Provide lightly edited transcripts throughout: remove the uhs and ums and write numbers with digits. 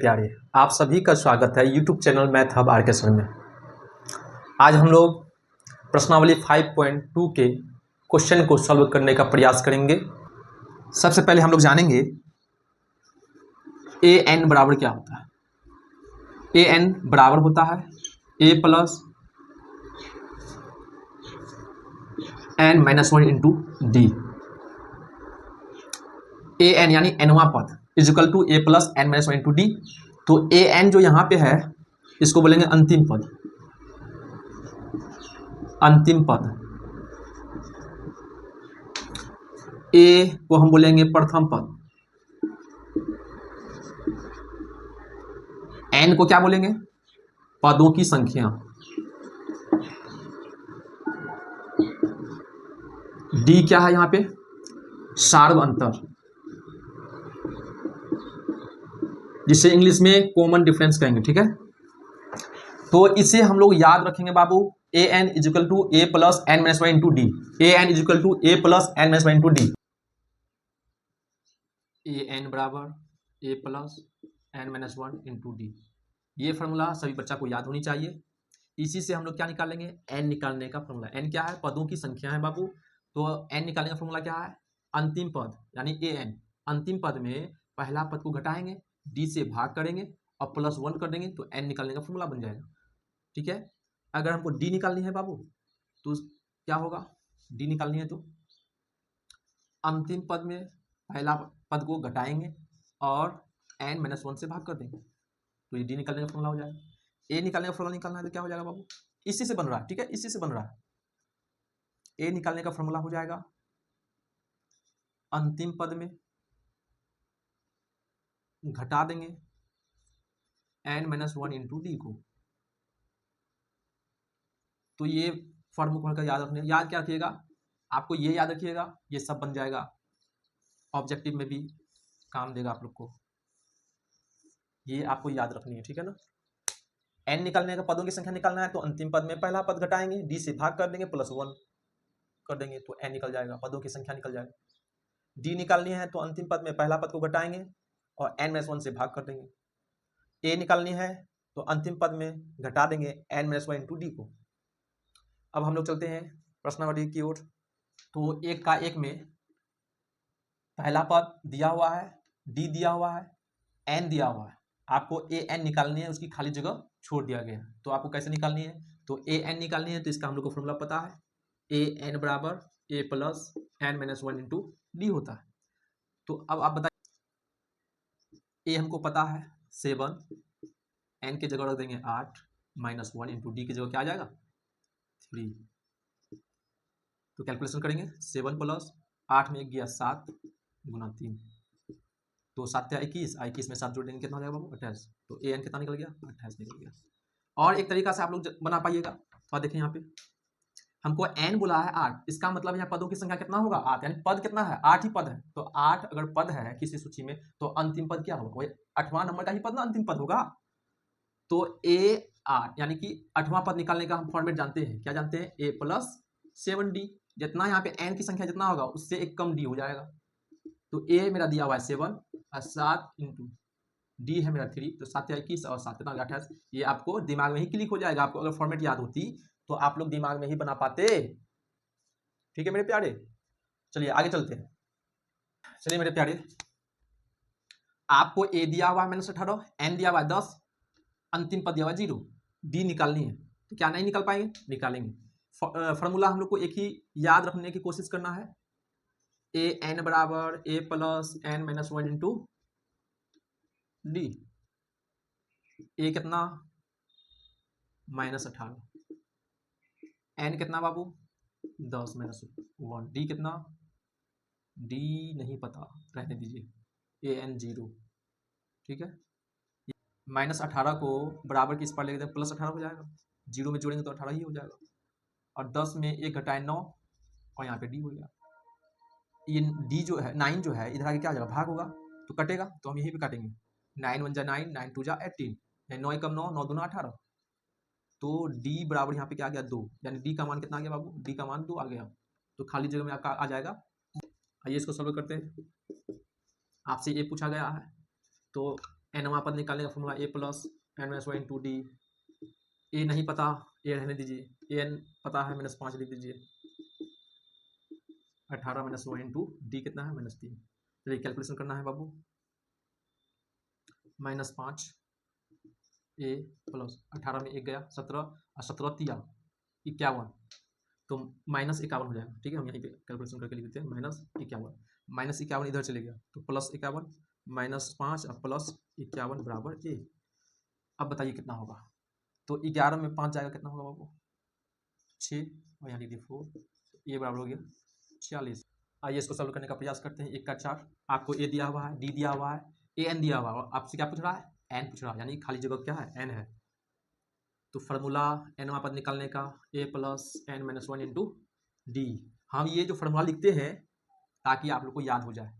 प्यारे, आप सभी का स्वागत है YouTube channel Math Hub R K sir में। आज हम लोग प्रश्नावली 5.2 के क्वेश्चन को सॉल्व करने का प्रयास करेंगे। सबसे पहले हम लोग जानेंगे ए एन बराबर क्या होता है। ए एन बराबर होता है a plus n minus 1 into d. A n यानी एनवा पद equal to a plus n minus 1 into d. तो ए एन जो यहाँ पे है इसको बोलेंगे अंतिम पद, अंतिम पद। ए को हम बोलेंगे प्रथम पद, एन को क्या बोलेंगे पदों की संख्या, डी क्या है यहाँ पे सार्व अंतर, जिसे इंग्लिश में कॉमन डिफरेंस कहेंगे। ठीक है, तो इसे हम लोग याद रखेंगे बाबू, a n equal to a plus n minus 1 into d. A n equal to a plus n minus 1 into d. A n बराबर a plus n minus 1 into d. ये फॉर्मूला सभी बच्चा को याद होनी चाहिए। इसी से हम लोग क्या निकालेंगे, एन निकालने का फॉर्मूला। एन क्या है, पदों की संख्या है बाबू। तो एन निकालने का फॉर्मूला क्या है, अंतिम पद यानी ए एन। अंतिम पद में पहला पद को घटाएंगे, डी से भाग करेंगे और प्लस 1 कर देंगे तो एन निकालने का फॉर्मूला बन जाएगा। ठीक है, अगर हमको डी निकालनी है बाबू तो क्या होगा, डी निकालनी है तो अंतिम पद में पहला पद को घटाएंगे और एन माइनस 1 से भाग कर देंगे तो ये डी निकालने का फॉर्मूला हो जाएगा। ए निकालने का फॉर्मूला निकालना है तो क्या हो जाएगा बाबू, इसी से बन रहा है। ठीक है, इसी से बन रहा है। ए निकालने का फॉर्मूला हो जाएगा अंतिम पद में घटा देंगे एन माइनस 1 इंटू डी को। तो ये फॉर्मूला का याद रखने, याद क्या रखिएगा, आपको ये याद रखिएगा, ये सब बन जाएगा। ऑब्जेक्टिव में भी काम देगा आप लोग को, ये आपको याद रखनी है। ठीक है ना, एन निकालने का पदों की संख्या निकालना है तो अंतिम पद में पहला पद घटाएंगे, डी से भाग कर देंगे, प्लस 1 कर देंगे तो एन निकल जाएगा, पदों की संख्या निकल जाएगा। डी निकालनी है तो अंतिम पद में पहला पद को घटाएंगे और एन माइनस 1 से भाग कर देंगे। ए निकालनी है तो अंतिम पद में घटा देंगे एन माइनस 1 इंटू डी को। अब हम लोग चलते हैं प्रश्नावली की ओर। तो एक का एक में पहला पद दिया हुआ है, डी दिया हुआ है, एन दिया हुआ है। आपको ए एन निकालनी है, उसकी खाली जगह छोड़ दिया गया है। तो आपको कैसे निकालनी है, तो ए एन निकालनी है तो इसका हम लोग को फॉर्मूला पता है, ए एन बराबर a plus n minus 1 into d होता है। तो अब आप बताइए, ए हमको पता है 7, एन की जगह रख देंगे 8, माइनस 1 इंटू डी की जगह क्या आ जाएगा 3। तो कैलकुलेशन करेंगे, 7 प्लस 8 में 1 गया 7 गुना 3 तो 7 21, 21 में 7 जोड़ देंगे कितना हो जाएगा बाबू 28। तो ए एन कितना निकल गया 28 निकल गया। और एक तरीका से आप लोग बना पाइएगा। तो देखिए यहाँ पे हमको एन बोला है 8, इसका मतलब यहाँ पदों की संख्या कितना होगा 8, यानी पद कितना है 8 ही पद है। तो 8 अगर पद है किसी सूची में तो अंतिम पद क्या होगा, वही 8वां नंबर का ही पद ना अंतिम पद होगा। तो ए 8 यानी कि 8वां पद निकालने का हम फॉर्मेट जानते हैं, क्या जानते हैं, ए प्लस 7डी। जितना यहाँ पे एन की संख्या जितना होगा उससे एक कम डी हो जाएगा। तो ए मेरा दिया हुआ है 7 और 7 इंटू डी है मेरा 3, तो 7 21 और 7 कितना 28। ये आपको दिमाग में ही क्लिक हो जाएगा। आपको अगर फॉर्मेट याद होती तो आप लोग दिमाग में ही बना पाते। ठीक है मेरे प्यारे, चलिए आगे चलते हैं। चलिए मेरे प्यारे, आपको ए दिया हुआ है -18, एन दिया हुआ है 10, अंतिम पद दिया हुआ है 0, डी निकालनी है। तो क्या नहीं निकाल पाएंगे, निकालेंगे। फॉर्मूला हम लोग को एक ही याद रखने की कोशिश करना है, ए एन बराबर a plus n minus 1 into d. A कितना -18, एन कितना बाबू 10 माइनस 1, डी कितना, डी नहीं पता, रहने दीजिए, ए एन 0। ठीक है, -18 को बराबर किस पर लेके प्लस 18 हो जाएगा, 0 में जोड़ेंगे तो 18 ही हो जाएगा। और 10 में 1 घटाए 9 और यहाँ पे डी हो गया। ये डी जो है 9 जो है इधर आगे क्या हो जाएगा, भाग होगा तो कटेगा, तो हम यहीं पे काटेंगे। 9 1 जा 9, 9 2 जा 18, 9 कम 9, 9 दूना 18। तो डी बराबर यहाँ पे क्या आ गया 2, यानी डी का मान कितना आ गया बाबू, डी का मान 2 आ गया। तो खाली जगह में आपका आ जाएगा। आइए इसको सॉल्व करते हैं। आपसे ये पूछा गया है तो nवां पद निकालने का formula a plus n minus one into d. A नहीं पता, ए रहने दीजिए, एन पता है -5 लिख दीजिए। 18 माइनस वन इंटू डी कितना है -3। चलिए कैलकुलेशन करना है बाबू। -5 ए प्लस 18 में 1 गया 17 और 17 तिया 51, तो -51 हो जाएगा। ठीक है, हम यहीं पे कैलकुलेशन करके लिख देते हैं -51 -51 इधर चले गया तो +51 -5 और +51 बराबर ए। अब बताइए कितना होगा। तो 11 में 5 जाएगा, कितना होगा बाबू 6 और यहाँ लिख दिए 4, ए बराबर हो गया 46। आइए इसको सॉल्व करने का प्रयास करते हैं। 1 का 4, आपको ए दिया हुआ है, डी दिया हुआ है, ए एन दिया हुआ है, आपसे क्या पूछ रहा है एन पूछ रहा है, यानी खाली जगह क्या है एन है। तो फार्मूला nवां पद निकालने का a plus n minus one into D. हम ये जो फार्मूला लिखते हैं ताकि आप लोग को याद हो जाए।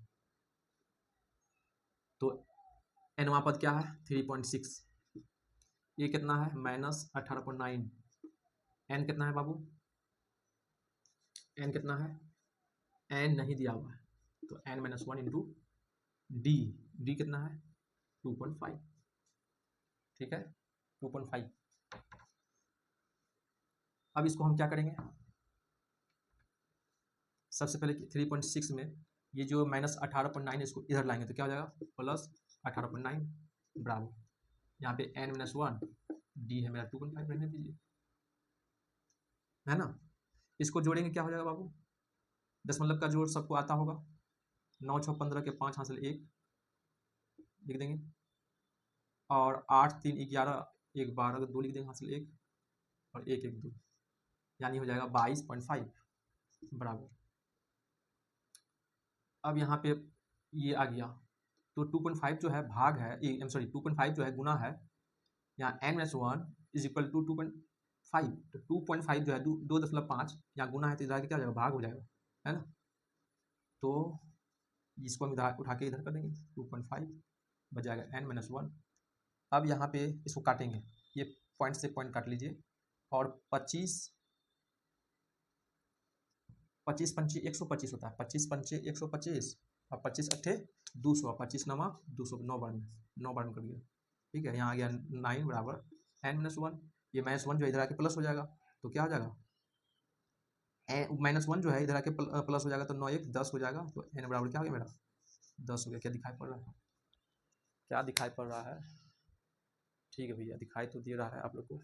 तो nवां पद क्या है 3.6, ये कितना है -18.9, n कितना है बाबू, n कितना है, n नहीं दिया हुआ है, तो n minus one into D, D कितना है 2.5। ठीक है 2.5। अब इसको हम क्या करेंगे, सबसे पहले 3.6 में ये जो -18.9 इसको इधर लाएंगे तो क्या हो जाएगा +18.9 बराबर, यहाँ पे n माइनस वन, डी है मेरा 2.5 रहने दीजिए, है ना। इसको जोड़ेंगे क्या हो जाएगा बाबू, दशमलव का जोड़ सबको आता होगा, 9 6 15 के 5 हासिल 1 लिख देंगे, और 8 3 11 1 12 2 लिख देंगे हासिल 1, और 1 1 2, यानी हो जाएगा 22.5 बराबर। अब यहाँ पे ये आ गया, तो 2.5 जो है भाग है, 2.5 जो है गुना है, यहाँ n minus one is equal to 2.5, तो 2.5 जो है 2.5 यहाँ गुना है तो इधर क्या हो जाएगा भाग हो जाएगा, है ना। तो इसको हम इधर उठा के इधर कर देंगे, 2.5 बच जाएगा n माइनस वन। अब यहाँ पे इसको काटेंगे, ये पॉइंट से पॉइंट काट लीजिए, और 25 पंचे 125 होता है, 25 पंचे 125 और 25 अट्ठे 200, 25 नमा 200, 9 बार में कर दिया। ठीक है, यहाँ आ गया 9 बराबर n माइनस वन, ये -1 जो इधर आके प्लस हो जाएगा, तो क्या हो जाएगा -1 जो है इधर आके प्लस हो जाएगा, तो 9 1 10 हो जाएगा, तो n बराबर क्या हो गया मेरा 10 हो गया। क्या दिखाई पड़ रहा है, क्या दिखाई पड़ रहा है, ठीक है भैया दिखाई तो दे रहा है आप लोग को।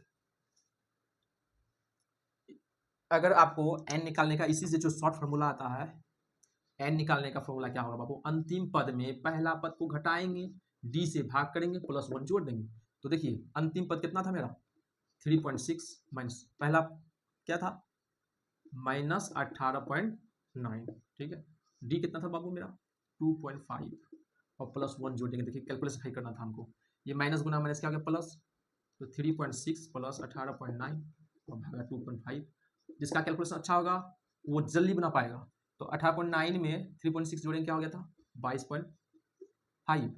अगर आपको n निकालने का इसी से जो शॉर्ट फार्मूला आता है, n निकालने का फार्मूला क्या होगा बाबू, अंतिम पद में पहला पद को घटाएंगे, d से भाग करेंगे, +1 जोड़ देंगे। तो देखिए अंतिम पद कितना था मेरा 3.6 माइनस पहला क्या था -18.9, ठीक है। d कितना था बाबू मेरा 2.5 और +1 जोड़ देंगे। देखिए कैलकुलेशन सही करना था हमको, ये माइनस गुना माइनस क्या हो गया प्लस, तो 3.6 प्लस 18.9 और भागा 2.5। जिसका कैलकुलेशन अच्छा होगा वो जल्दी बना पाएगा। तो 18.9 में 3.6 जोड़ेंगे क्या हो गया था 22.5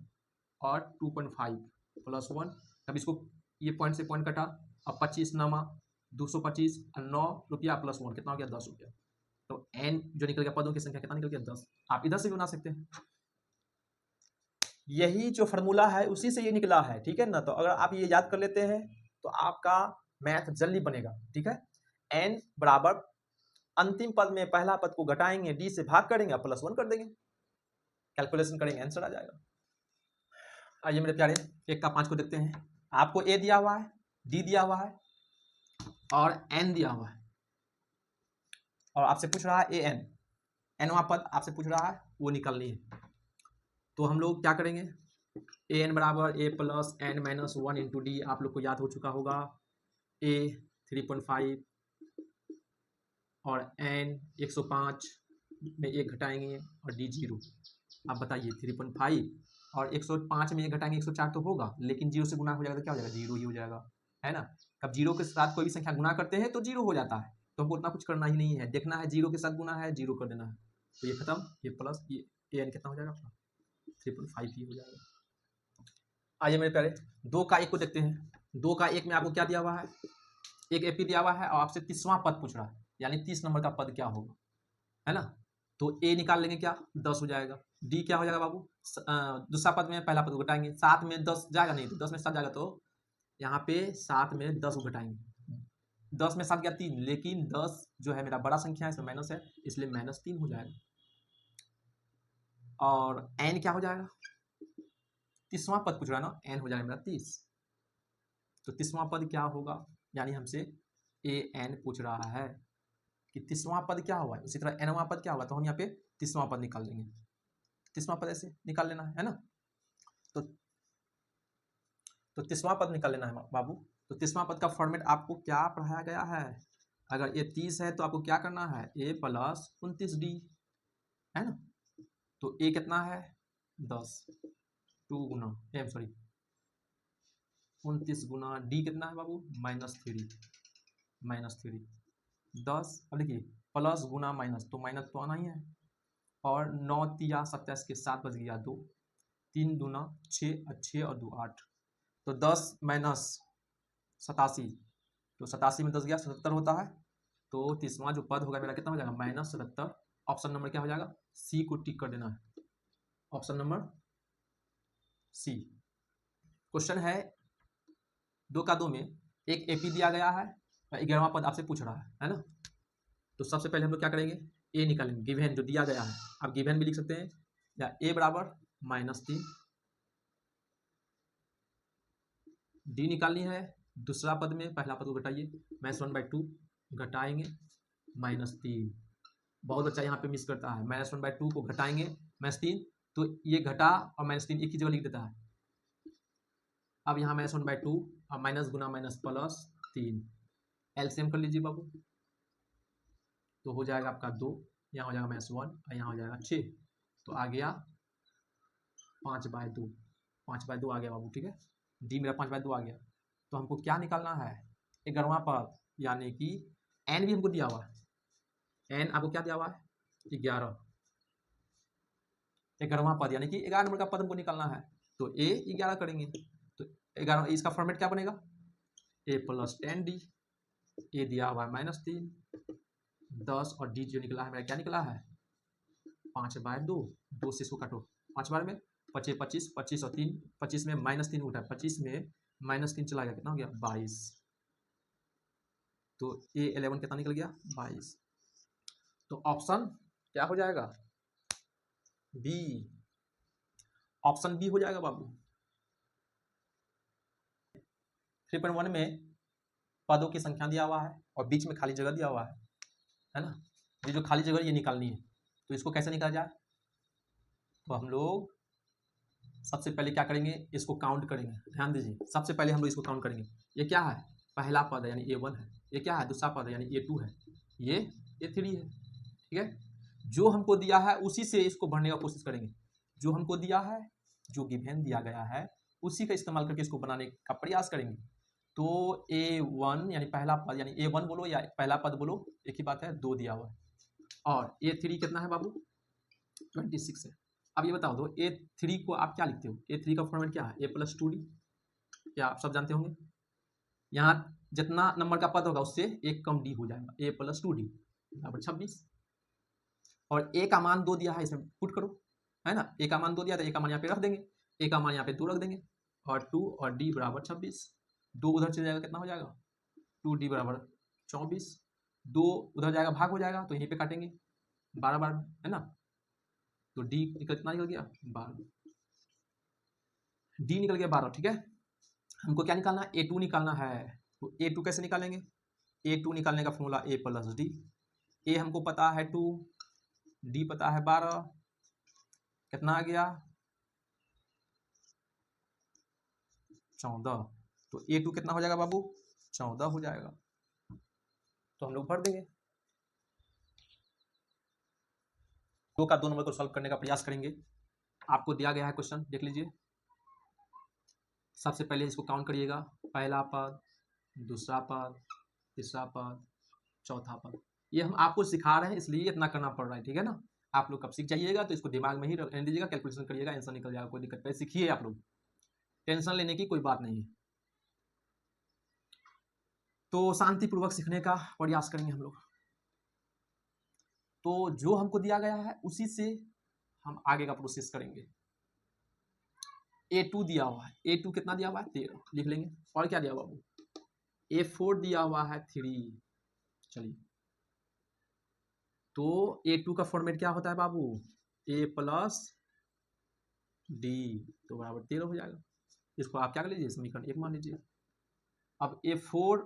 और 2.5 +1। तब इसको ये पॉइंट से पॉइंट कटा, अब 25 नामा 225 और 9 रुपया +1 कितना हो गया 10 रुपया। तो n जो निकल गया पदों की संख्या कितना निकल गया 10। आप इधर से भी बना सकते हैं, यही जो फार्मूला है उसी से ये निकला है, ठीक है ना। तो अगर आप ये याद कर लेते हैं तो आपका मैथ जल्दी बनेगा, ठीक है। n बराबर अंतिम पद में पहला पद को घटाएंगे, d से भाग करेंगे, +1 कर देंगे, कैलकुलेशन करेंगे, आंसर आ जाएगा। आइए मेरे प्यारे 1 का 5 को देखते हैं। आपको a दिया हुआ है, d दिया हुआ है और n दिया हुआ है, और आपसे पूछ रहा है an, nवां पद आपसे पूछ रहा है वो निकालनी है। तो हम लोग क्या करेंगे, an बराबर a plus n minus one into D, आप लोग को याद हो चुका होगा। a 3.5 और n 105 में 1 घटाएंगे और d 0। आप बताइए 3.5 और 105 में 1 घटाएंगे 104 तो होगा, लेकिन 0 से गुना हो जाएगा तो क्या हो जाएगा 0 ही हो जाएगा, है ना। अब 0 के साथ कोई भी संख्या गुना करते हैं तो 0 हो जाता है, तो हमको उतना कुछ करना ही नहीं है, देखना है 0 के साथ गुना है 0 कर देना है। तो ये खत्म, ये प्लस ये n कितना हो जाएगा 3.5 ही हो जाएगा। आइए मेरे प्यारे 2 का 1 को देखते हैं। 2 का 1 में आपको क्या दिया हुआ है, एक एपी दिया हुआ है और आपसे 30वां पद पूछ रहा है, यानी 30 नंबर का पद क्या होगा, है ना। तो ए निकाल लेंगे, क्या 10 हो जाएगा। डी क्या हो जाएगा बाबू, दूसरा पद में पहला पद को घटाएंगे, 7 में 10 जाएगा नहीं, तो 10 में 7 जाएगा, तो यहाँ पे 7 में 10 को घटाएंगे, 10 में 7 गया 3, लेकिन 10 जो है मेरा बड़ा संख्या है, इसमें माइनस है, इसलिए -3 हो जाएगा। और n क्या हो जाएगा, 30वां पद पूछ रहा है ना, n हो जाएगा मेरा 30। तो 30वां पद क्या होगा, यानी हमसे an पूछ रहा है कि 30वां पद क्या हुआ है, उसी तरह nवां पद क्या हुआ, तो हम यहाँ पे 30वां पद निकाल लेंगे। 30वां पद ऐसे निकाल लेना है ना, तो 30वां पद निकाल लेना है बाबू। तो 30वां पद का फॉर्मेट आपको क्या पढ़ाया गया है, अगर ये 30 है तो आपको क्या करना है, a प्लस 29d है ना। तो a कितना है 10, 2 गुना 29 गुना d कितना है बाबू -3 10। अब देखिए प्लस गुना माइनस, तो माइनस तो आना ही है, और 9 तिया 27 के 7 बज गया 2, 3 दूना 6, 6 और 2 8, तो 10 माइनस 87, तो 87 में 10 गया 77 होता है। तो 30वां जो पद होगा मेरा कितना हो जाएगा -77। ऑप्शन नंबर क्या हो जाएगा, सी को टिक कर देना है, ऑप्शन नंबर सी। क्वेश्चन है 2 का 2 में एक एपी दिया गया है, 11वां पद आपसे पूछ रहा है ना। तो सबसे पहले हम लोग क्या करेंगे, ए निकालेंगे, गिवन जो दिया गया है, आप गिवन भी लिख सकते हैं, या ए बराबर -3, डी निकालनी है, दूसरा पद में पहला पद को घटाइए, -1/2 घटाएंगे -3, बहुत अच्छा यहाँ पे मिस करता है, -1/2 को घटाएंगे -3, तो ये घटा और -3 एक ही जगह लिख देता है। अब यहाँ -1/2 और माइनस गुना माइनस प्लस 3, एलसीएम कर लीजिए बाबू, तो हो जाएगा आपका 2, यहाँ हो जाएगा -1 और यहाँ हो जाएगा 6, तो आ गया 5/2, 5/2 आ गया बाबू, ठीक है, डी मेरा 5/2 आ गया। तो हमको क्या निकालना है, 11वां पद, यानी कि एन भी हमको दिया हुआ है, एन आपको क्या दिया हुआ है 11, 11वां पद यानी कि 11 नंबर का पद हमको निकालना है, तो ए 11 करेंगे, तो 11 इसका फॉर्मेट क्या बनेगा, ए प्लस 10d, ए दिया हुआ है -3, 10 और डी जो निकला है मेरा क्या निकला है 5/2, 2 से इसको काटो, 5 बार में 25 25 25 और 3, 25 में -3 उठा है, 25 में -3 चला गया, कितना हो गया 22, तो ए 11 कितना निकल गया 22। तो ऑप्शन क्या हो जाएगा बी, ऑप्शन बी हो जाएगा बाबू। 3.1 में पदों की संख्या दिया हुआ है और बीच में खाली जगह दिया हुआ है ना, ये जो खाली जगह ये निकालनी है, तो इसको कैसे निकाला जाए, तो हम लोग सबसे पहले क्या करेंगे, इसको काउंट करेंगे, ध्यान दीजिए, सबसे पहले हम लोग इसको काउंट करेंगे, ये क्या है पहला पद है यानी A1 है, ये क्या है दूसरा पद है यानी A2 है, ये A3 है, ठीक है, जो हमको दिया है उसी से इसको भरने का कोशिश करेंगे, जो हमको दिया है, जो गिवन दिया गया है उसी का इस्तेमाल करके इसको बनाने का प्रयास करेंगे। तो A1 यानी पहला पद, यानी A1 बोलो या पहला पद बोलो एक ही बात है, 2 दिया हुआ है, और A3 कितना है बाबू 26 है। अब ये बताओ दो A3 को आप क्या लिखते हो, A3 का फॉर्मेट क्या है A प्लस 2D, क्या आप सब जानते होंगे, यहाँ जितना नंबर का पद होगा उससे एक कम डी हो जाएगा, A प्लस 2D बराबर 26, और ए का मान 2 दिया है, इसमें पुट करो, है ना, ए का मान 2 दिया था, ए का मान यहाँ पे रख देंगे, ए का मान यहाँ पे 2 रख देंगे, और 2 और डी बराबर 26, 2 उधर चले जाएगा, कितना हो जाएगा 2D बराबर 24, 2 उधर जाएगा भाग हो जाएगा, तो यहीं पे काटेंगे 12 बार, है ना, तो डी कितना निकल गया 12, डी निकल गया 12, ठीक है। हमको क्या निकालना है A2 निकालना है, तो A2 कैसे निकालेंगे, A2 निकालने का फॉर्मूला A प्लस डी, ए हमको पता है 2, डी पता है 12, कितना आ गया 14, तो A2 कितना हो जाएगा बाबू 14 हो जाएगा, तो हम लोग भर देंगे, 2 का 2 नंबर को सॉल्व करने का प्रयास करेंगे। आपको दिया गया है क्वेश्चन, देख लीजिए, सबसे पहले इसको काउंट करिएगा, पहला पद, दूसरा पद, तीसरा पद, चौथा पद, ये हम आपको सिखा रहे हैं इसलिए इतना करना पड़ रहा है, ठीक है ना, आप लोग कब सीख जाइएगा तो इसको दिमाग में ही रहने दीजिएगा, कैलकुलेशन करिएगा, आंसर निकल जाएगा, कोई दिक्कत नहीं, सीखिए आप लोग, टेंशन लेने की कोई बात नहीं है, तो शांतिपूर्वक सीखने का प्रयास करेंगे हम लोग। तो जो हमको दिया गया है उसी से हम आगे का प्रोसेस करेंगे। A2 दिया हुआ है, A2 कितना दिया हुआ है 13 लिख लेंगे। और क्या दिया हुआ बाबू, A4 दिया हुआ है 3। चलिए तो A2 का फॉर्मेट क्या होता है बाबू, A प्लस डी, तो बराबर 13 हो जाएगा। इसको आप क्या कर लीजिए, समीकरण 1 मान लीजिए। अब A4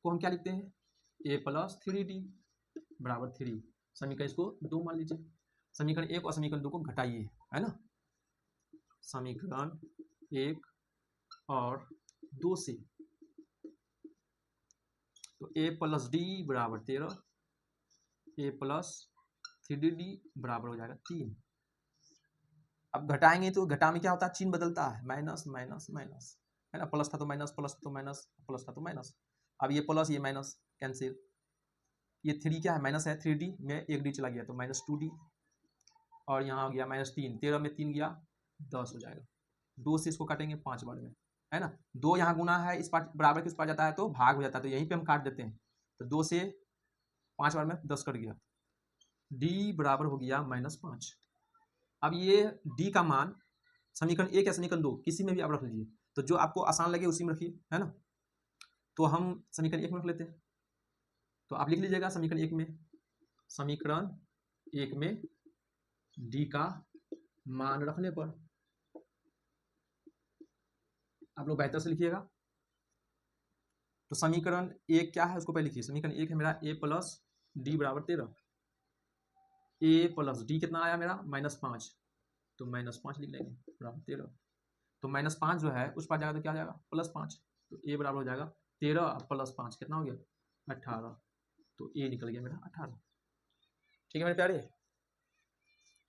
को हम क्या लिखते हैं, A प्लस 3D बराबर 3, समीकरण इसको 2 मान लीजिए। समीकरण 1 और समीकरण 2 को घटाइए, है ना, समीकरण 1 और 2 से, तो A प्लस डी बराबर 13, A प्लस 3D बराबर हो जाएगा 3। अब घटाएंगे तो घटा में क्या होता है, चिन्ह बदलता है, माइनस माइनस माइनस, है ना, प्लस था तो माइनस, प्लस था तो माइनस, प्लस था तो माइनस। अब ये प्लस ये माइनस कैंसिल, ये 3 क्या है माइनस है, 3D में 1 डी चला गया तो माइनस 2D, और यहाँ हो गया माइनस 3, 13 में 3 गया 10 हो जाएगा। 2 से इसको काटेंगे 5 बार में, है ना, 2 यहाँ गुना है, इस पार बराबर किस पार जाता है तो भाग हो जाता है, तो यहीं पे हम काट देते हैं। तो 2 से 5 बार में 10 कट गया, डी बराबर हो गया -5। अब ये डी का मान समीकरण 1 या समीकरण 2 किसी में भी आप रख लीजिए, तो जो आपको आसान लगे उसी में रखिए, है ना। तो हम समीकरण 1 में रख लेते हैं, तो आप लिख लीजिएगा समीकरण 1 में, समीकरण 1 में डी का मान रखने पर, आप लोग बेहतर से लिखिएगा। तो समीकरण 1 क्या है उसको पहले लिखिए, समीकरण 1 है मेरा A प्लस डी बराबर 13, A प्लस डी कितना आया मेरा -5, तो -5 लिख लेंगे बराबर 13, तो -5 जो है उस पर जाएगा तो क्या आ जाएगा +5, तो A बराबर हो जाएगा 13 प्लस 5 कितना हो गया 18, तो A निकल गया मेरा 18। ठीक है मेरे प्यारे,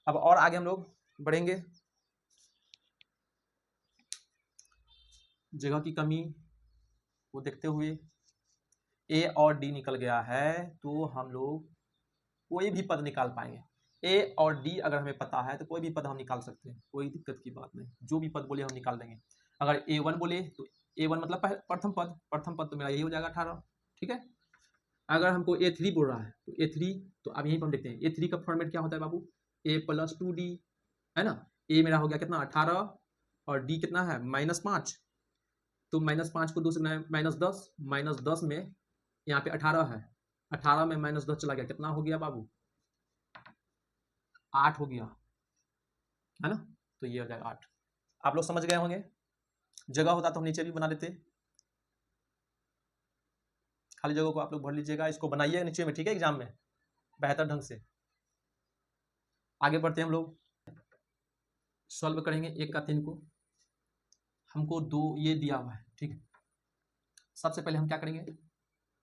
अब और आगे हम लोग बढ़ेंगे। जगह की कमी को देखते हुए A और D निकल गया है, तो हम लोग कोई भी पद निकाल पाएंगे। A और D अगर हमें पता है तो कोई भी पद हम निकाल सकते हैं, कोई दिक्कत की बात नहीं, जो भी पद बोले हम निकाल देंगे। अगर A1 बोले तो A1 मतलब प्रथम पद तो मेरा यही हो जाएगा 18, ठीक है। अगर हमको A3 बोल रहा है तो A3, तो अब यहीं पर हम देखते हैं A3 का फॉर्मेट क्या होता है बाबू, A प्लस 2D, है ना। A मेरा हो गया कितना 18 और D कितना है -5, तो -5 को 2 से -10, -10 में यहाँ पे 18 है, 18 में -10 चला गया, कितना हो गया बाबू 8 हो गया, है ना, तो ये हो जाएगा 8। आप लोग समझ गए होंगे। जगह होता तो हम नीचे भी बना देते, खाली जगह को आप लोग भर लीजिएगा, इसको बनाइए नीचे में, ठीक है, एग्जाम में बेहतर ढंग से। आगे बढ़ते हैं हम लोग, सॉल्व करेंगे 1 का 3 को। हमको 2 ये दिया हुआ है, ठीक है। सबसे पहले हम क्या करेंगे,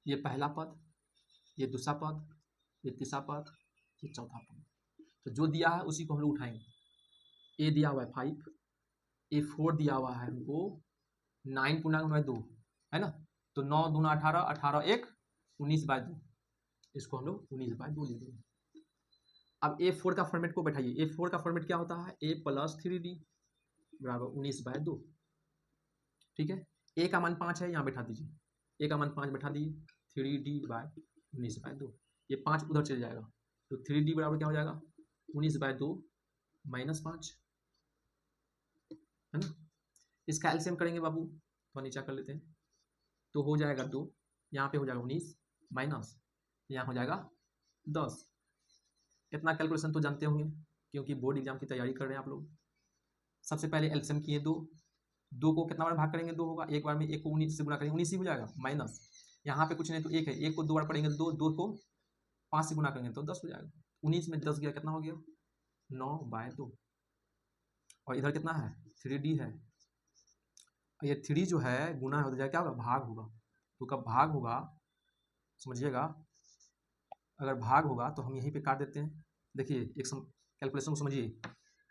ये पहला पद, ये दूसरा पद, ये तीसरा पद, ये चौथा पद, तो जो दिया है उसी को हम लोग उठाएंगे। A दिया हुआ है 5, A4 दिया हुआ है हमको 9 × 2, है ना, तो 9 दूना 18, 18 1 19/2, इसको हम लोग 19/2 लिख देंगे। अब A4 का फॉर्मेट को बैठाइए, A4 का फॉर्मेट क्या होता है, A प्लस 3D बराबर 19/2, ठीक है। A का मान 5 है, यहाँ बैठा दीजिए, A का मान 5 बैठा दिए, 3D/19/2, ये 5 उधर चले जाएगा, तो 3D बराबर क्या हो जाएगा 19/2 -5, है ना। इसका एलसीएम करेंगे बाबू, तो नीचा कर लेते हैं, तो हो जाएगा 2, यहाँ पे हो जाएगा 19 माइनस यहाँ हो जाएगा 10। इतना कैलकुलेशन तो जानते होंगे क्योंकि बोर्ड एग्जाम की तैयारी कर रहे हैं आप लोग। सबसे पहले एलसीएम किए 2 को कितना बार भाग करेंगे 2 होगा, एक बार में 1 को 19 से गुना करेंगे 19 ही हो जाएगा, माइनस यहाँ पे कुछ नहीं तो 1 है, 1 को 2 बार पढ़ेंगे 2, 2 को 5 से गुना करेंगे तो 10 हो जाएगा, 19 में 10 गया कितना हो गया 9/2, और इधर कितना है 3D है, ये 3 जो है गुना हो जाएगा क्या होगा भाग होगा, तो कब भाग होगा समझिएगा, अगर भाग होगा तो हम यहीं पे काट देते हैं। देखिए एक कैलकुलेशन को समझिए,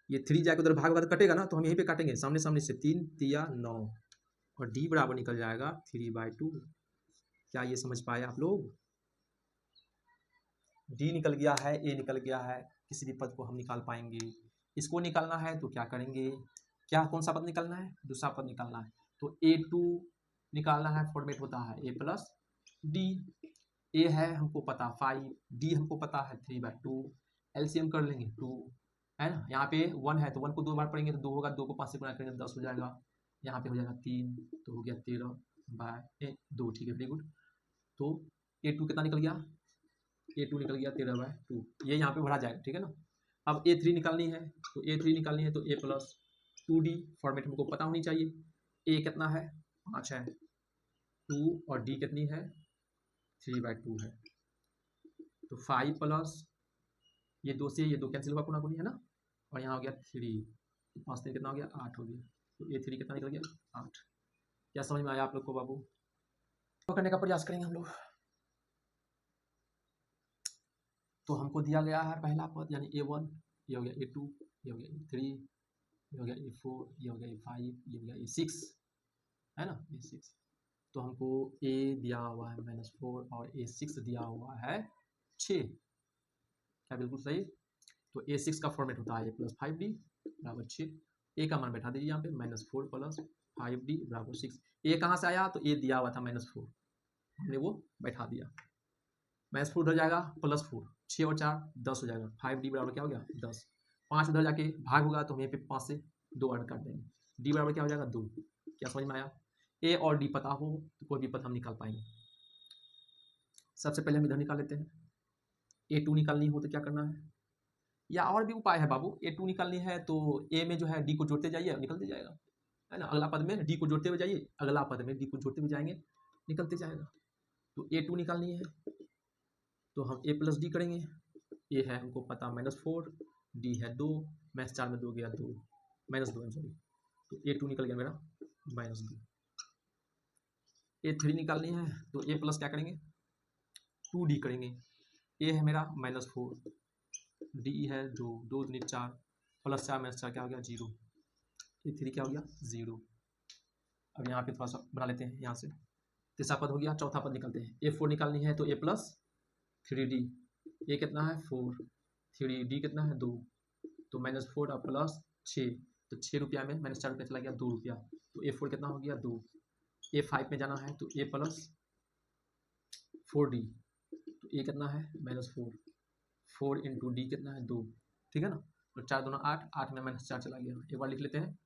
ये 3 जाकर उधर भाग होगा तो कटेगा ना, तो हम यहीं पे काटेंगे सामने सामने से, 3 तिया 9 और D बराबर निकल जाएगा 3/2। क्या ये समझ पाए आप लोग, D निकल गया है, A निकल गया है, किसी भी पद को हम निकाल पाएंगे। इसको निकालना है तो क्या करेंगे, क्या कौन सा पद निकालना है, दूसरा पद निकालना है, तो A2 निकालना है, फॉर्मेट होता है A प्लस D, ए है हमको पता 5, डी हमको पता है 3/2, एलसीएम कर लेंगे 2, है ना। यहाँ पे 1 है तो 1 को 2 बार पढ़ेंगे तो 2 होगा, 2 को 5 से गुणा करेंगे 10 हो जाएगा। यहाँ पे हो जाएगा 3 तो हो गया 13/2, ठीक है, वेरी गुड। तो A2 कितना निकल गया, A2 निकल गया 13/2, ये यहाँ पे भरा जाएगा, ठीक है ना। अब A3 निकालनी है, तो A3 निकालनी है तो A प्लस 2D फॉर्मेट हमको पता होनी चाहिए। A कितना है 5 है, 2 और D कितनी है 3/2 है, तो 5 प्लस ये 2 से ये 2 कैंसिल हुआ पुनः गुनी, है ना, और यहाँ हो गया 3, 5 से कितना हो गया 8 हो गया, तो A3 कितना निकल गया 8। क्या समझ में आया आप लोग को बाबू? तो करने का प्रयास करेंगे हम लोग। तो हमको दिया गया है पहला पद यानी A1, ये हो गया A2, ये हो गया A3, ये हो गया A4, ये हो गया A5, ये हो गया A6, है ना, A6। तो हमको A दिया हुआ है -4 और A6 दिया हुआ है 6, क्या बिल्कुल सही। तो A6 का फॉर्मेट होता है A + 5D बराबर 6। A का मान बैठा दीजिए यहाँ पे -4 + 5D बराबर 6। A कहाँ से आया, तो A दिया हुआ था -4, हमने वो बैठा दिया। -4 उधर जाएगा +4, 6 और 4 10 हो जाएगा, 5D बराबर क्या हो गया 10। 5 उधर जाके भाग होगा तो हम यहाँ पे 5 से 2 ऐड कर देंगे, D बराबर क्या हो जाएगा 2। क्या समझ में आया? A और D पता हो तो कोई भी पद हम निकाल पाएंगे। सबसे पहले हम इधर निकाल लेते हैं। A2 निकालनी हो तो क्या करना है, या और भी उपाय है बाबू। A2 निकालनी है तो A में जो है D को जोड़ते जाइए, निकलते जाएगा, है ना। अगला पद में D को जोड़ते हुए जाइए, अगला पद में D को जोड़ते हुए जाएंगे, निकलते जाएगा। तो A2 निकालनी है तो हम A + D करेंगे। A है हमको पता -4, D है 2, -4 में 2 गया 2, -2 सॉरी, तो A2 निकल गया मेरा -2। A3 निकालनी है तो A प्लस क्या करेंगे 2D करेंगे। A है मेरा -4, D है 2, 2 दूनी 4, +4 -4 क्या हो गया 0, A3 क्या हो गया 0। अब यहाँ पे थोड़ा सा बना लेते हैं, यहाँ से तीसरा पद हो गया, चौथा पद निकलते हैं। A4 निकालनी है तो A + 3D, A कितना है 4, 3D कितना है 2, तो -4 और +6, तो 6 रुपया में -4 रुपया चला गया 2 रुपया, तो A4 कितना हो गया 2। A5 में जाना है तो A + 4D, तो A कितना है -4, 4 × D कितना है 2, ठीक है ना। और 4 दूना 8, 8 में -4 चला गया, एक बार लिख लेते हैं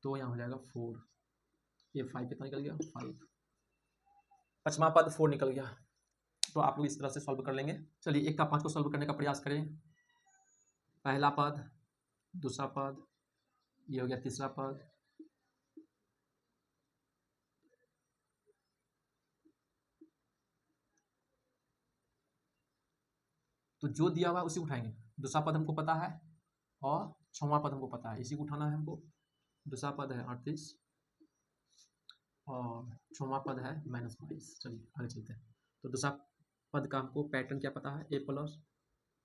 तो यहाँ हो जाएगा 4। A5 कितना निकल गया 5, पांचवा पद 4 निकल गया। तो आप लोग इस तरह से सॉल्व कर लेंगे। चलिए 1 का 5 को सॉल्व करने का प्रयास करें। पहला पद, दूसरा पद, ये हो गया तीसरा पद, तो जो दिया हुआ है उसी उठाएंगे। दूसरा पद हमको पता है और छठवां पद हमको पता है, इसी को उठाना है हमको। दूसरा पद है 38 और छठवां पद है -22। चलिए आगे चलते हैं। तो दूसरा पद का हमको पैटर्न क्या पता है, A +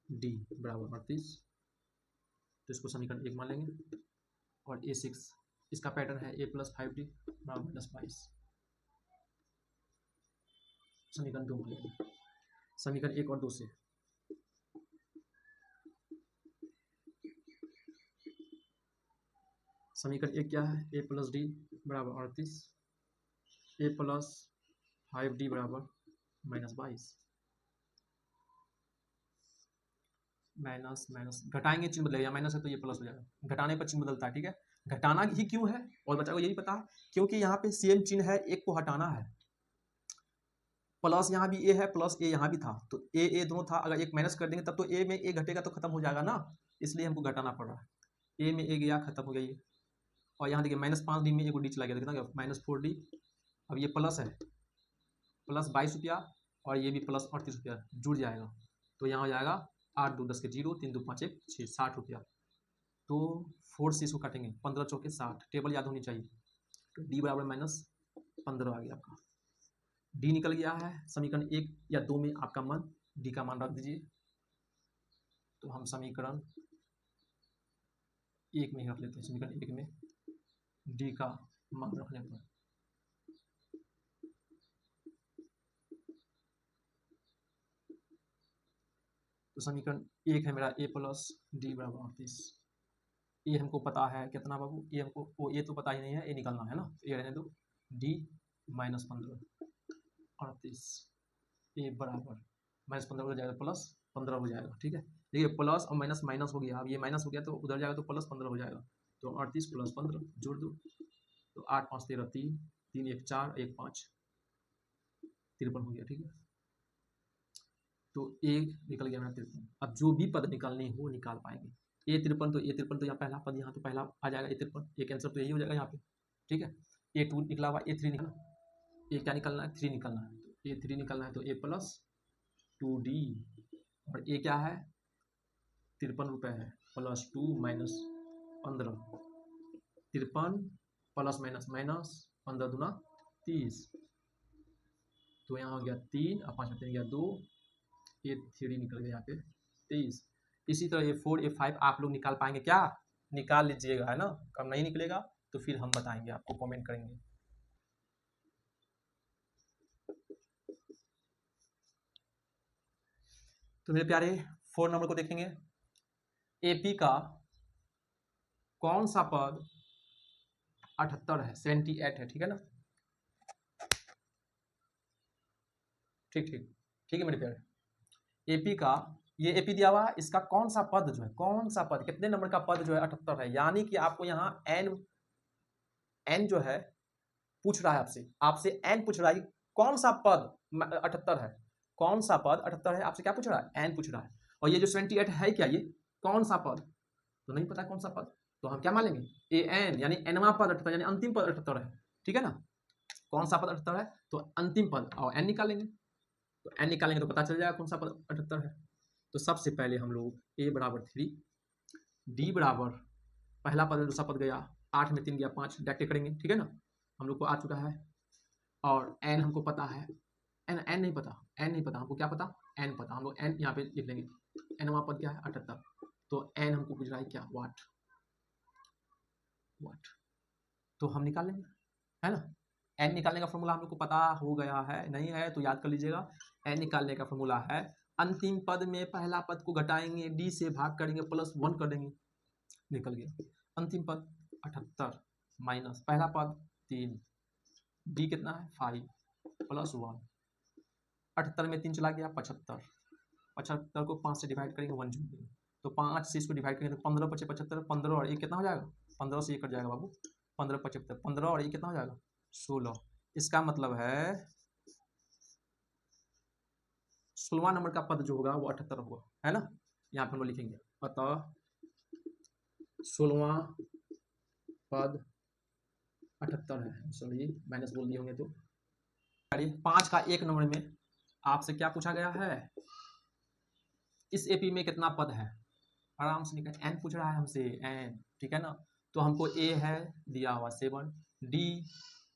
D बराबर 38, तो इसको समीकरण 1 मान लेंगे। और A6 इसका पैटर्न है A + 5D बराबर -22, समीकरण 2 मान लेंगे। समीकरण 1 और 2 से समीकरण 1 क्या है, A + D बराबर 38, A + 5D बराबर -22। माइनस माइनस घटाएंगे चिन्ह बदलेगा, माइनस है तो ये प्लस हो जाएगा, घटाने पर चिन्ह बदलता है, ठीक है। घटाना ही क्यों है और बच्चा को यही पता है, क्योंकि यहाँ पे सेम चिन्ह है, एक को हटाना है। प्लस यहाँ भी ए है, प्लस ए यहाँ भी था, तो ए दोनों था, अगर एक माइनस कर देंगे तब तो ए में ए घटेगा तो खत्म हो जाएगा ना, इसलिए हमको घटाना पड़ रहा है। ए में ए गया, खत्म हो गया ये। और यहाँ देखिए -5D में एक डी चला गया, कितना गया -4D। अब ये प्लस है, प्लस 22 रुपया, और ये भी प्लस 38 रुपया जुड़ जाएगा, तो यहाँ हो जाएगा 8 2 10 के 0, 3 2 5 1 6, 60 रुपया। तो 4 से इसको काटेंगे, 15 चौके 60, टेबल याद होनी चाहिए। तो D बराबर -15 आ गया आपका। D निकल गया है। समीकरण 1 या 2 में आपका मन D का मान रख दीजिए, तो हम समीकरण 1 में ही रख लेते हैं। समीकरण 1 में D का मान रखने पर तो समीकरण 1 है मेरा A + D बराबर 38। ए हमको पता है कितना बाबू, ए हमको वो ए तो पता ही नहीं है, ए निकालना है ना, तो ए रहने दो, D -15 38। ए बराबर -15 हो जाएगा +15 हो जाएगा। ठीक है, देखिए प्लस और माइनस माइनस हो गया, अब ये माइनस हो गया तो उधर जाएगा तो +15 हो जाएगा। तो 38 + 15 जोड़ दो, तो 8 5 13 3 3 1 4 1 5 53 हो गया। ठीक है, तो एक निकल गया मेरा 53। अब जो भी पद निकालने हो निकाल पाएंगे। ए 53 तो यहाँ पहला पद, यहाँ तो पहला आ जाएगा A53, एक आंसर तो यही हो जाएगा यहाँ पे। ठीक है, A2 निकला हुआ, A3 निकला, ए क्या निकलना है 3 निकलना है, तो A3 निकलना है तो A + 2D, और ए क्या है 53 रुपये है, +2 - 15, 53 प्लस माइनस माइनस 15 दूना 30, तो यहाँ हो गया 3 और 5 में 3 गया 2, A3 निकल गया यहाँ पे 23। इसी तरह A4 A5 आप लोग निकाल पाएंगे क्या? निकाल लीजिएगा, है ना। कब नहीं निकलेगा तो फिर हम बताएंगे आपको, कमेंट करेंगे। तो मेरे प्यारे 4 नंबर को देखेंगे। AP का कौन सा पद 78 है, 78 है, ठीक है ना। ठीक ठीक ठीक है मेरे प्यारे, AP का ये AP दिया हुआ है, इसका कौन सा पद जो है, कौन सा पद, कितने नंबर का पद जो है 78 है, यानी कि आपको यहाँ n जो है पूछ रहा है आपसे, n पूछ रहा है, कौन सा पद 78 है, कौन सा पद 78 है, आपसे क्या पूछ रहा है, n पूछ रहा है। और ये जो 78 है क्या, ये कौन सा पद, तो नहीं पता कौन सा पद, तो हम क्या मान लेंगे an, यानी nवां पद 78, यानी अंतिम पद 78 है। ठीक है ना, कौन सा पद 78 है, तो अंतिम पद, और n निकालेंगे, तो n निकालेंगे तो पता चल जाएगा कौन सा पद 78 है। तो सबसे पहले हम लोग a बराबर 3, d बराबर पहला पद दूसरा पद गया, 8 में 3 गया 5, डायरेक्ट करेंगे। ठीक है ना, हम लोग को आ चुका है, और n हमको पता है, n नहीं पता, n नहीं पता, हमको क्या पता, n पता, हम लोग n यहाँ पे लिख लेंगे, nवां पद क्या है 78, तो n हमको पूछ रहा है क्या, वाट, तो हम निकाल लेंगे, है ना। n निकालने का फॉर्मूला हम लोग को पता हो गया है, नहीं है तो याद कर लीजिएगा। n निकालने का फॉर्मूला है, अंतिम पद में पहला पद को घटाएंगे, d से भाग करेंगे, +1 कर देंगे, निकल गया अंतिम पद 78 माइनस पहला पद 3, d कितना है 5 +1, 78 में 3 चला गया 75, 75 को 5 से डिवाइड करेंगे, 1 जोड़ देंगे, तो 5 से इसको डिवाइड करेंगे तो 15 × 5 = 75, 15 और 1 कितना हो जाएगा, 15 से 1 कट जाएगा बाबू, 15 × 5 = 75, 15 और 1 कितना हो जाएगा 16। इसका मतलब है 16वां नंबर का पद जो होगा वो 78 होगा, है ना। यहाँ पे हम लोग लिखेंगे, अतः 16वां पद 78 है, सॉरी माइनस बोल दिए होंगे तो। 5 का 1 नंबर में आपसे क्या पूछा गया है, इस AP में कितना पद है, आराम से निकल, n पूछ रहा है हमसे, n, ठीक है ना। तो हमको a है दिया हुआ 7, d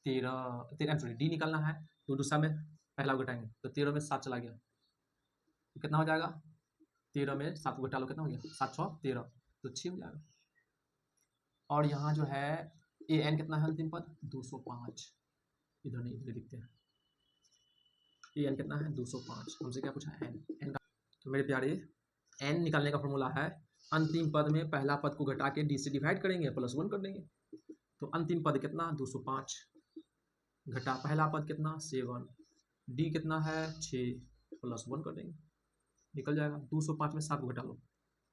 13 सॉरी d निकलना है, तो दूसरा में पहला घटाएंगे, तो 13 में 7 चला गया, तो कितना हो जाएगा, 13 में 7 घटा लो, कितना हो गया 7 6 13, तो 6 हो जाएगा। और यहाँ जो है an कितना है अंतिम पद 205, इधर नहीं इधर लिखते हैं, an कितना है 205, हमसे क्या पूछा है n का। तो मेरे प्यारे n निकालने का फॉर्मूला है, अंतिम पद में पहला पद को घटा के d से डिवाइड करेंगे, +1 कर देंगे, तो अंतिम पद कितना 205 घटा पहला पद कितना 7, d कितना है 6, +1 कर देंगे, निकल जाएगा। 205 में 7 को घटा लो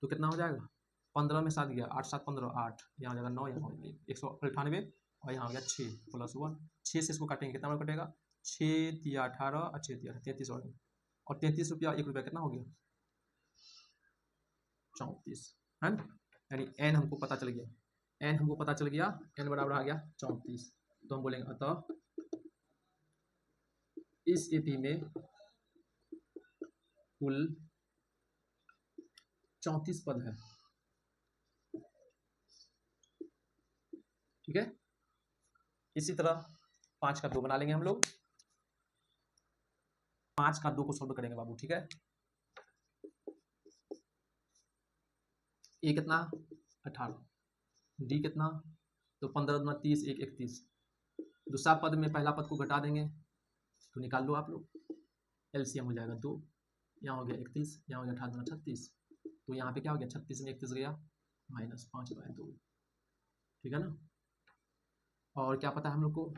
तो कितना हो जाएगा, 15 में 7 गया 8 7 15 8, यहाँ हो जाएगा 9, यहाँ हो जाएगा 198, और यहाँ हो गया 6 +1, 6 से इसको काटेंगे कितना कटेगा, 6 तिया 18 और 6 तिया 33, और 33 रुपया 1 रुपया कितना हो गया 34, है ना। यानी n हमको पता चल गया, n हमको पता चल गया, n बराबर आ गया 34, तो हम बोलेंगे अतः इस AP में कुल 34 पद है, ठीक है। इसी तरह 5 का 2 बना लेंगे हम लोग, 5 का 2 को सॉल्व करेंगे बाबू, ठीक है। a कितना 18, d कितना, तो 15 दूना 30 1 31, दूसरा पद में पहला पद को घटा देंगे, तो निकाल लो आप लोग, LCM हो जाएगा 2, यहाँ हो गया 31, यहाँ हो गया 18 दूना 36, तो यहाँ पे क्या हो गया 36 में 31 गया -5/2, ठीक है ना। और क्या पता है हम लोग को,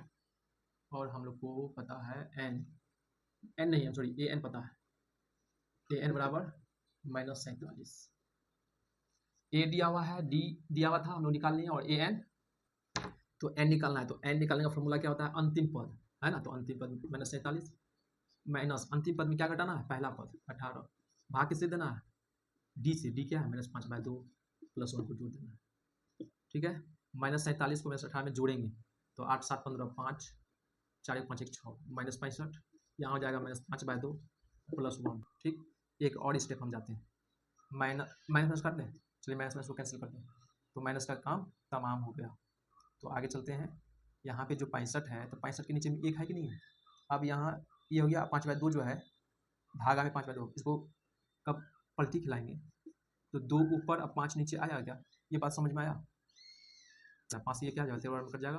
और हम लोग को पता है n, एन नहीं है, सॉरी ए एन पता है, ए एन बराबर -47। ए दिया हुआ है, डी दिया हुआ था, हम लोग निकाल लिए, और ए एन, तो एन निकालना है। तो एन निकालने का फॉर्मूला क्या होता है, अंतिम पद है ना, तो अंतिम पद -47 माइनस अंतिम पद में क्या घटाना है, पहला पद 18, भाग किससे देना है, डी से, डी क्या है -5/2 + 1 को जोड़ देना है, ठीक है। -47 को -18 में जोड़ेंगे तो 8 7 15 5 4 1 5 1 6 -65, यहाँ हो जाएगा -5/2 + 1, ठीक। एक और स्टेप हम जाते हैं, माइनस कर दें, चलिए माइनस को कैंसिल कर दें, तो माइनस का काम तमाम हो गया। तो आगे चलते हैं, यहाँ पे जो 65 है, तो 65 के नीचे में 1 है कि नहीं है। अब यहाँ ये हो गया 5/2 जो है, भागा में 5/2, इसको कब पलटी खिलाएंगे तो 2 ऊपर, अब 5 नीचे आया क्या, ये बात समझ में आया। 5 ये क्या हो जाएगा, 13 में कट जाएगा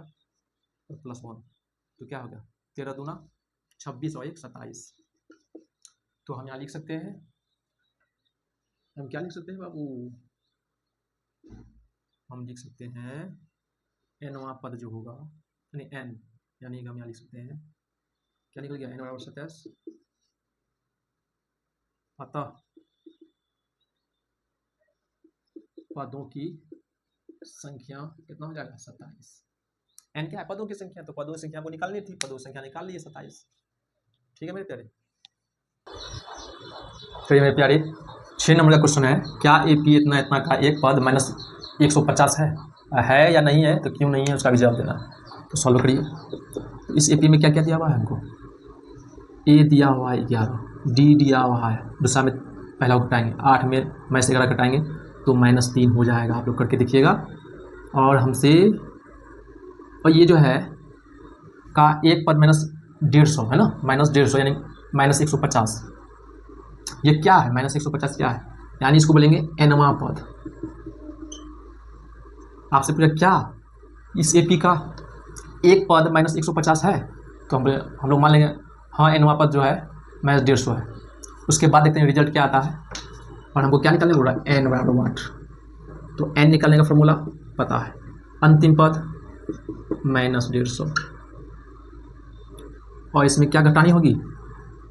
और +1, तो क्या हो गया 13 दूना 26 और 1 27। तो हम यहाँ लिख सकते हैं, हम क्या लिख सकते हैं बाबू, हम लिख सकते हैं एनवा पद जो होगा, यानी एन, यानी हम यहाँ लिख सकते हैं, क्या निकल गया, एन बराबर 27, अतः पदों की संख्या कितना हो जाएगा 27। एन क्या है, पदों की संख्या, तो पदों की संख्या को निकालनी थी, पदों की संख्या निकाल ली 27, ठीक है मेरे प्यारे। तो ये मेरे प्यारे 6 नंबर का क्वेश्चन है, क्या एपी इतना इतना का एक पद -150 है या नहीं है, तो क्यों नहीं है उसका भी जवाब देना है। तो सॉल्व करिए। तो इस एपी में क्या क्या दिया हुआ है हमको, ए दिया हुआ है 11, डी दिया हुआ है, दूसरा में पहला को घटाएंगे, 8 में -11 घटाएंगे तो -3 हो जाएगा, आप लोग करके देखिएगा। और हमसे, और ये जो है का एक पद -150 है ना, -150 यानी -150, ये क्या है, -150 क्या है, यानी इसको बोलेंगे एनवा पद। आपसे पूछा क्या इस एपी का एक पद -150 है, तो हम लोग मान लेंगे हाँ एनवा पद जो है -150 है। उसके बाद देखते हैं रिजल्ट क्या आता है, और हमको क्या निकालने बोल रहा है, एन बराबर 8, तो एन निकालने का फॉर्मूला पता है, अंतिम पद -150, और इसमें क्या घटानी होगी,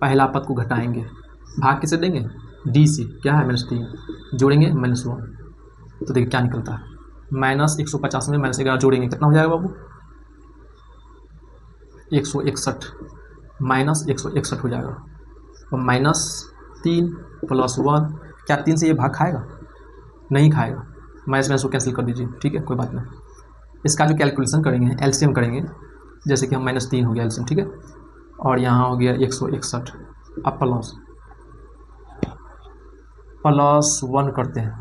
पहला पद को घटाएंगे, भाग किसे देंगे, डी से, क्या है -3, जोड़ेंगे -1, तो देखिए क्या निकलता है, -150 में -11 जोड़ेंगे कितना हो जाएगा बाबू, 161, -161 हो जाएगा, और -3 + 1, क्या 3 से ये भाग खाएगा, नहीं खाएगा, -को कैंसिल कर दीजिए, ठीक है कोई बात नहीं। इसका जो कैलकुलेशन करेंगे, एलसीएम करेंगे, जैसे कि हम -3 हो गया एलसीएम, ठीक है, और यहाँ हो गया 161, अब +1 करते हैं,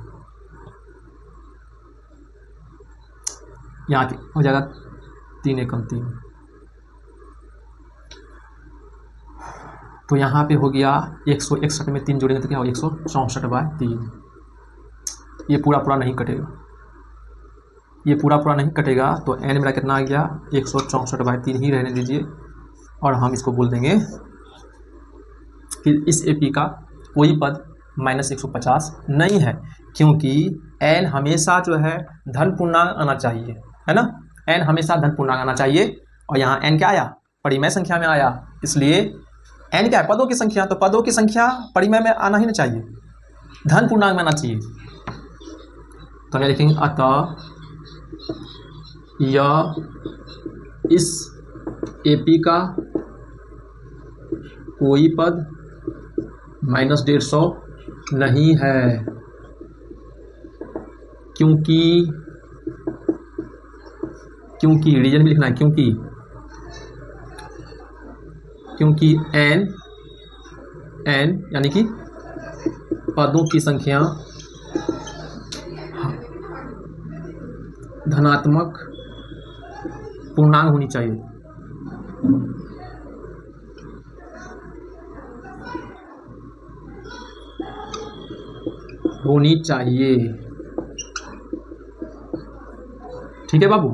यहाँ हो जाएगा 3 एकम 3, तो यहाँ पे हो गया 161 में 3 जोड़ेंगे तो क्या हो, 164/3, ये पूरा नहीं कटेगा, ये पूरा नहीं कटेगा, तो एन मेरा कितना आ गया 164/3 ही रहने दीजिए, और हम इसको बोल देंगे कि इस एपी का कोई पद -150 नहीं है, क्योंकि एन हमेशा जो है धन पूर्णांक आना चाहिए, है ना, एन हमेशा धन पूर्णांक आना चाहिए, और यहाँ एन क्या आया, परिमेय संख्या में आया, इसलिए एन क्या है, पदों की संख्या, तो पदों की संख्या परिमेय में आना ही नहीं चाहिए, धन पूर्णांक में आना चाहिए। तो हम लिखेंगे अतः यह इस एपी का कोई पद -150 नहीं है, क्योंकि रीजन भी लिखना है, क्योंकि एन यानी कि पदों की संख्या धनात्मक पूर्णांक होनी चाहिए, ठीक है बाबू।